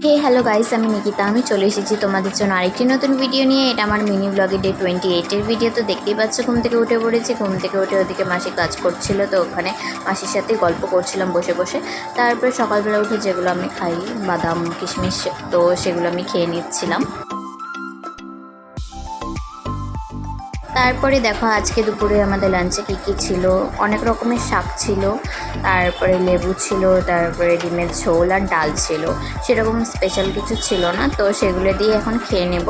হে hello guys, আমি নিকিতা। আমি চলে এসেছি তোমাদের জন্য আরেকটি নতুন ভিডিও নিয়ে। এটা আমার মিনি ব্লগে ডে 28-এর ভিডিও। তো দেখতেই পাচ্ছ, ঘুম থেকে উঠে পড়েছি। ঘুম থেকে উঠে ওদিকে মাসি কাজ করছিল, তো ওখানে মাসির সাথে গল্প করছিলাম বসে বসে। তারপরে সকালবেলা উঠে যেগুলো আমি খাই, বাদাম কিশমিশ, তো সেগুলো আমি খেয়ে নিচ্ছিলাম। তারপরে দেখো আজকে দুপুরে আমাদের লাঞ্চে কী ছিল। অনেক রকমের শাক ছিল, তারপরে লেবু ছিল, তারপরে ডিমের ঝোল আর ডাল ছিল। সেরকম স্পেশাল কিছু ছিল না, তো সেগুলো দিয়ে এখন খেয়ে নেব।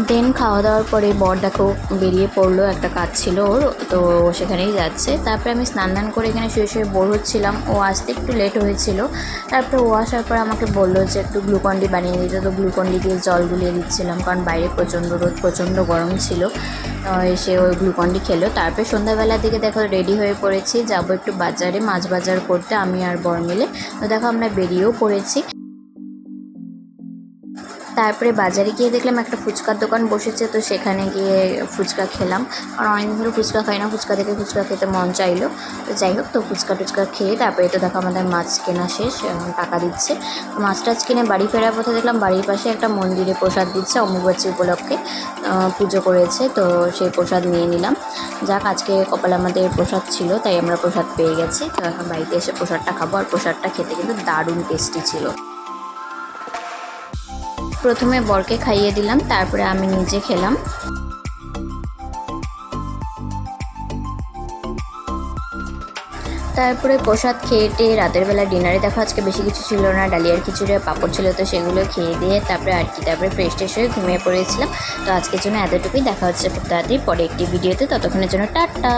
দেন খাওয়া দাওয়ার পরে বর দেখো বেরিয়ে পড়লো, একটা কাজ ছিল ওর, তো ও সেখানেই যাচ্ছে। তারপরে আমি স্নান দান করে এখানে শুয়ে শুয়ে বোর হচ্ছিলাম। ও আসতে একটু লেট হয়েছিল। তারপরে ও আসার পর আমাকে বললো যে একটু গ্লুকন্ডি বানিয়ে দিতে, তো গ্লুকন্ডি দিয়ে জল গুলিয়ে দিচ্ছিলাম, কারণ বাইরে প্রচণ্ড রোদ, প্রচণ্ড গরম ছিল। এসে ওই গ্লুকন্ডি খেলো। তারপরে সন্ধ্যাবেলার দিকে দেখো রেডি হয়ে পড়েছি, যাবো একটু বাজারে মাছ বাজার করতে, আমি আর বর মিলে। তো দেখো আমরা বেরিয়েও পড়েছি। তারপরে বাজারে গিয়ে দেখলাম একটা ফুচকার দোকান বসেছে, তো সেখানে গিয়ে ফুচকা খেলাম। কারণ অনেকদিন ধরে ফুচকা খাই না, ফুচকা দেখে ফুচকা খেতে মন চাইলো। তো যাই হোক, তো ফুচকা টুচকা খেয়ে তারপরে তো দেখো আমাদের মাছ কেনা শেষ, টাকা দিচ্ছে। তো মাছ টাছ কিনে বাড়ি ফেরার পথে দেখলাম বাড়ির পাশে একটা মন্দিরে প্রসাদ দিচ্ছে, অম্বুবাচী উপলক্ষে পুজো করেছে, তো সেই প্রসাদ নিয়ে নিলাম। যাক, আজকে কপালে আমাদের প্রসাদ ছিল, তাই আমরা প্রসাদ পেয়ে গেছি। তো এখন বাড়িতে এসে প্রসাদটা খাবো, আর প্রসাদটা খেতে কিন্তু দারুণ টেস্টি ছিল। প্রথমে বরকে খাইয়ে দিলাম, তারপরে আমি নিজে খেলাম। তারপরে প্রসাদ খেয়ে টেয়ে রাতের বেলা ডিনারে দেখো আজকে বেশি কিছু ছিল না, ডালিয়ার খিচুড়ি আর পাঁপড় ছিল, তো সেগুলো খেয়ে দিয়ে তারপরে তারপরে ফ্রেশ ট্রেশ হয়ে ঘুমিয়ে পড়েছিলাম। তো আজকের জন্য এতটুকুই। দেখা হচ্ছে খুব তাড়াতাড়ি পরে একটি ভিডিওতে। ততক্ষণের জন্য টাটা।